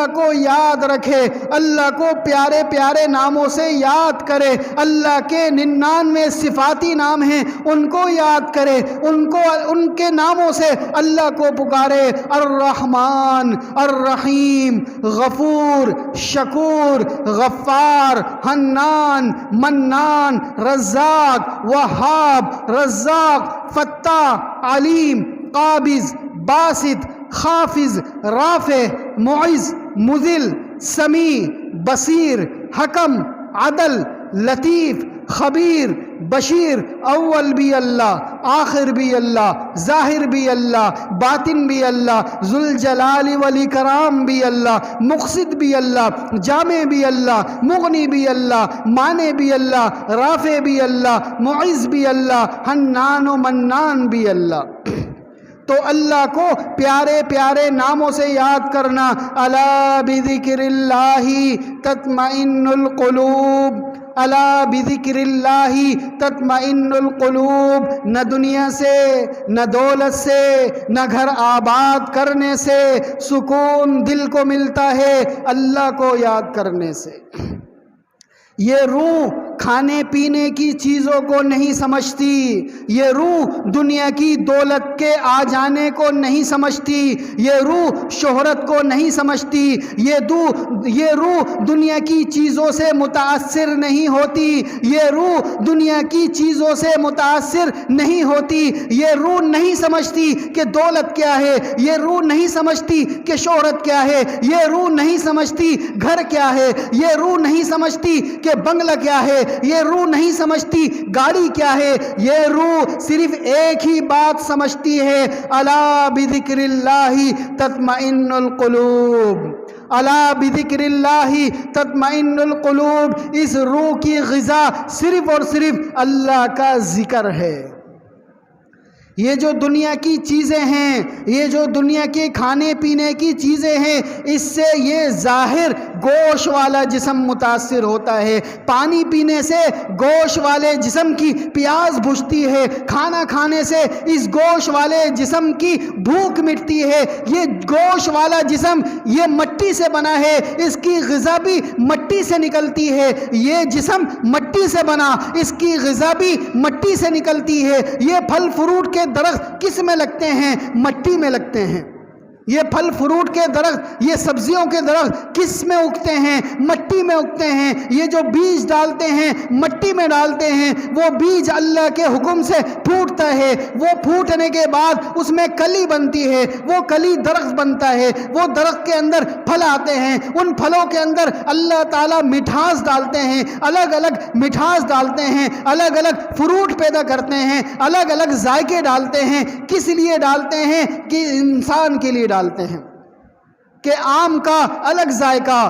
اللہ کو یاد رکھے، اللہ کو پیارے پیارے ناموں سے یاد کرے، اللہ کے 99 صفاتی نام ہیں ان کو یاد کرے، ان کے ناموں سے اللہ کو پکارے، الرحمن، الرحیم، غفور، شکور، غفار، حنان، منان، رزاق، وہاب، رزاق، فتاح، علیم، قابض، باسط، خافض، رافع، معز، مذل، سمیع، بصیر، حکم، عدل، لطیف، خبیر، بشیر، اول بھی اللہ، آخر بھی اللہ، ظاہر بھی اللہ، باطن بھی اللہ، ذوالجلال والاکرام بھی اللہ، مقصد بھی اللہ، جامع بھی اللہ، مغنی بھی اللہ، مانع بھی اللہ، رافع بھی اللہ، معز بھی اللہ، حنان و منان بھی اللہ۔ تو اللہ کو پیارے پیارے ناموں سے یاد کرنا، الا بذکر اللہ تطمئن القلوب، الا بذکر اللہ تطمئن القلوب۔ نہ دنیا سے، نہ دولت سے، نہ گھر آباد کرنے سے سکون دل کو ملتا ہے، اللہ کو یاد کرنے سے۔ یہ روح کھانے پینے کی چیزوں کو نہیں سمجھتی، یہ روح دنیا کی دولت کے آ جانے کو نہیں سمجھتی، یہ روح شہرت کو نہیں سمجھتی، یہ روح دنیا کی چیزوں سے متاثر نہیں ہوتی، یہ روح دنیا کی چیزوں سے متاثر نہیں ہوتی، یہ روح نہیں سمجھتی کہ دولت کیا ہے، یہ روح نہیں سمجھتی کہ شہرت کیا ہے، یہ روح نہیں سمجھتی گھر کیا ہے، یہ روح نہیں سمجھتی کہ بنگلہ کیا ہے، یہ روح نہیں سمجھتی گاڑی کیا ہے، یہ روح صرف ایک ہی بات سمجھتی ہے، الا بذکر اللہ تطمئن القلوب، الا بذکر اللہ تطمئن القلوب۔ اس روح کی غذا صرف اور صرف اللہ کا ذکر ہے۔ یہ جو دنیا کی چیزیں ہیں، یہ جو دنیا کے کھانے پینے کی چیزیں ہیں، اس سے یہ ظاہر گوشت والا جسم متاثر ہوتا ہے، پانی پینے سے گوشت والے جسم کی پیاس بجھتی ہے، کھانا کھانے سے اس گوشت والے جسم کی بھوک مٹتی ہے۔ یہ گوشت والا جسم یہ مٹی سے بنا ہے، اس کی غذا بھی مٹی سے نکلتی ہے، یہ جسم مٹی سے بنا، اس کی غذا بھی مٹی سے نکلتی ہے۔ یہ پھل فروٹ کے درخت کس میں لگتے ہیں؟ مٹی میں لگتے ہیں۔ یہ پھل فروٹ کے درخت، یہ سبزیوں کے درخت کس میں اگتے ہیں؟ مٹی میں اگتے ہیں۔ یہ جو بیج ڈالتے ہیں مٹی میں ڈالتے ہیں، وہ بیج اللہ کے حکم سے پھوٹتا ہے، وہ پھوٹنے کے بعد اس میں کلی بنتی ہے، وہ کلی درخت بنتا ہے، وہ درخت کے اندر پھل آتے ہیں، ان پھلوں کے اندر اللہ تعالیٰ مٹھاس ڈالتے ہیں، الگ الگ مٹھاس ڈالتے ہیں، الگ الگ فروٹ پیدا کرتے ہیں، الگ الگ ذائقے ڈالتے ہیں۔ کس لیے ڈالتے ہیں؟ کہ انسان کے لیے ڈالتے ہیں، کہ آم کا الگ ذائقہ،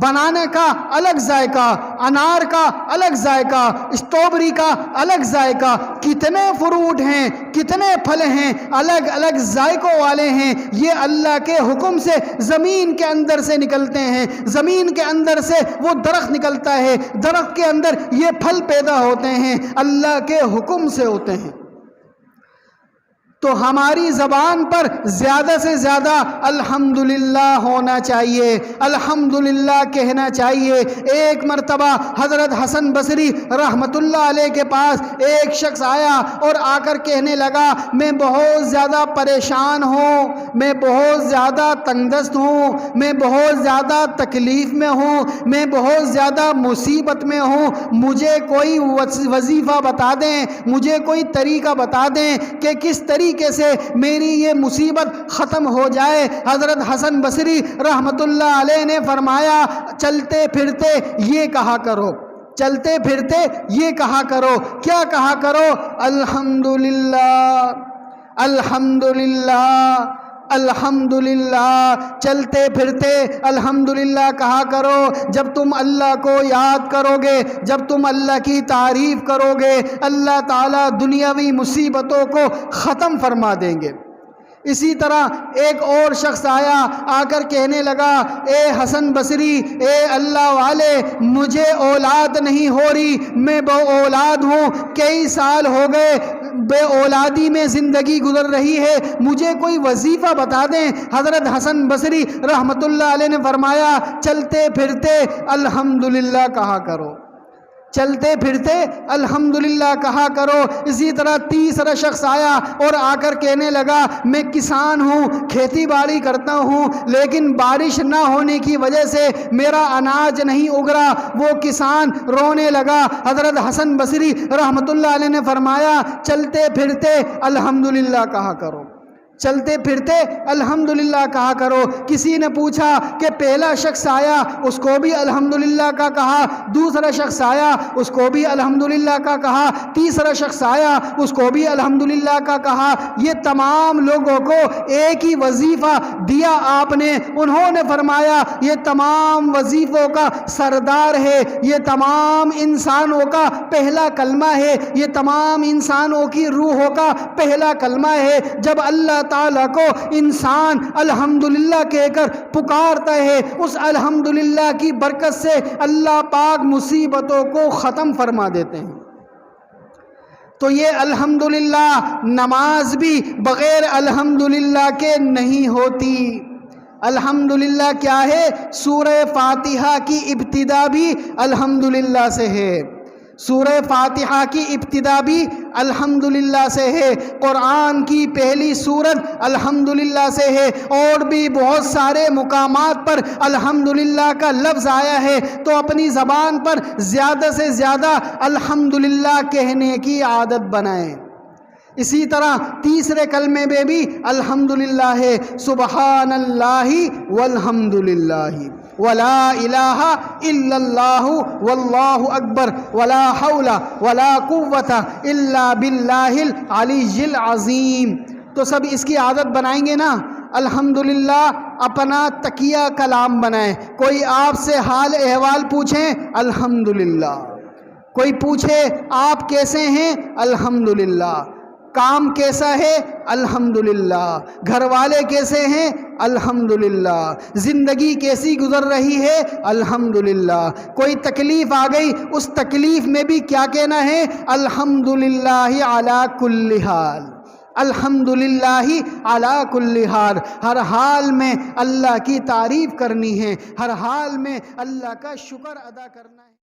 بنانے کا الگ ذائقہ، انار کا الگ ذائقہ، اسٹرابری کا الگ ذائقہ، کتنے فروٹ ہیں، کتنے پھل ہیں، الگ الگ ذائقوں والے ہیں۔ یہ اللہ کے حکم سے زمین کے اندر سے نکلتے ہیں، زمین کے اندر سے وہ درخت نکلتا ہے، درخت کے اندر یہ پھل پیدا ہوتے ہیں، اللہ کے حکم سے ہوتے ہیں۔ تو ہماری زبان پر زیادہ سے زیادہ الحمدللہ ہونا چاہیے، الحمدللہ کہنا چاہیے۔ ایک مرتبہ حضرت حسن بصری رحمت اللہ علیہ کے پاس ایک شخص آیا اور آ کر کہنے لگا، میں بہت زیادہ پریشان ہوں، میں بہت زیادہ تنگدست ہوں، میں بہت زیادہ تکلیف میں ہوں، میں بہت زیادہ مصیبت میں ہوں، مجھے کوئی وظیفہ بتا دیں، مجھے کوئی طریقہ بتا دیں کہ کس طریقے سے میری یہ مصیبت ختم ہو جائے۔ حضرت حسن بصری رحمت اللہ علیہ نے فرمایا، چلتے پھرتے یہ کہا کرو، چلتے پھرتے یہ کہا کرو۔ کیا کہا کرو؟ الحمدللہ، الحمدللہ، الحمدللہ۔ چلتے پھرتے الحمدللہ کہا کرو۔ جب تم اللہ کو یاد کرو گے، جب تم اللہ کی تعریف کرو گے، اللہ تعالیٰ دنیاوی مصیبتوں کو ختم فرما دیں گے۔ اسی طرح ایک اور شخص آیا، آ کر کہنے لگا، اے حسن بصری، اے اللہ والے، مجھے اولاد نہیں ہو رہی، میں بے اولاد ہوں، کئی سال ہو گئے، بے اولادی میں زندگی گزر رہی ہے، مجھے کوئی وظیفہ بتا دیں۔ حضرت حسن بصری رحمۃ اللہ علیہ نے فرمایا چلتے پھرتے الحمدللہ کہا کرو، چلتے پھرتے الحمدللہ کہا کرو۔ اسی طرح تیسرا شخص آیا اور آ کر کہنے لگا میں کسان ہوں، کھیتی باڑی کرتا ہوں، لیکن بارش نہ ہونے کی وجہ سے میرا اناج نہیں اگ رہا۔ وہ کسان رونے لگا۔ حضرت حسن بصری رحمۃ اللہ علیہ نے فرمایا چلتے پھرتے الحمدللہ کہا کرو، چلتے پھرتے الحمدللہ کہا کرو۔ کسی نے پوچھا کہ پہلا شخص آیا اس کو بھی الحمدللہ کا کہا، دوسرا شخص آیا اس کو بھی الحمدللہ کا کہا، تیسرا شخص آیا اس کو بھی الحمدللہ کا کہا۔ یہ تمام لوگوں کو ایک ہی وظیفہ دیا آپ نے۔ انہوں نے فرمایا یہ تمام وظیفوں کا سردار ہے، یہ تمام انسانوں کا پہلا کلمہ ہے، یہ تمام انسانوں کی روحوں کا پہلا کلمہ ہے۔ جب اللہ تعالیٰ کو انسان الحمدللہ کہہ کر پکارتا ہے، اس الحمدللہ کی برکت سے اللہ پاک مصیبتوں کو ختم فرما دیتے ہیں۔ تو یہ الحمدللہ نماز بھی بغیر الحمدللہ کے نہیں ہوتی۔ الحمدللہ کیا ہے؟ سورہ فاتحہ کی ابتدا بھی الحمدللہ سے ہے، سورہ فاتحہ کی ابتدا بھی الحمدللہ سے ہے، قرآن کی پہلی سورت الحمدللہ سے ہے، اور بھی بہت سارے مقامات پر الحمدللہ کا لفظ آیا ہے۔ تو اپنی زبان پر زیادہ سے زیادہ الحمدللہ کہنے کی عادت بنائیں۔ اسی طرح تیسرے کلمے میں بھی الحمدللہ ہے، سبحان اللہ والحمدللہ ولا الہ الا اللہ واللہ اکبر ولا حول ولا قوت الا باللہ العلی العظیم۔ تو سب اس کی عادت بنائیں گے نا۔ الحمدللہ اپنا تکیہ کلام بنائیں۔ کوئی آپ سے حال احوال پوچھیں الحمدللہ، کوئی پوچھے آپ کیسے ہیں الحمدللہ، کام کیسا ہے الحمدللہ، گھر والے کیسے ہیں الحمدللہ، زندگی کیسی گزر رہی ہے الحمدللہ، کوئی تکلیف آ گئی اس تکلیف میں بھی کیا کہنا ہے الحمدللہ علی کل حال، الحمدللہ علی کل حال۔ ہر حال میں اللہ کی تعریف کرنی ہے، ہر حال میں اللہ کا شکر ادا کرنا ہے۔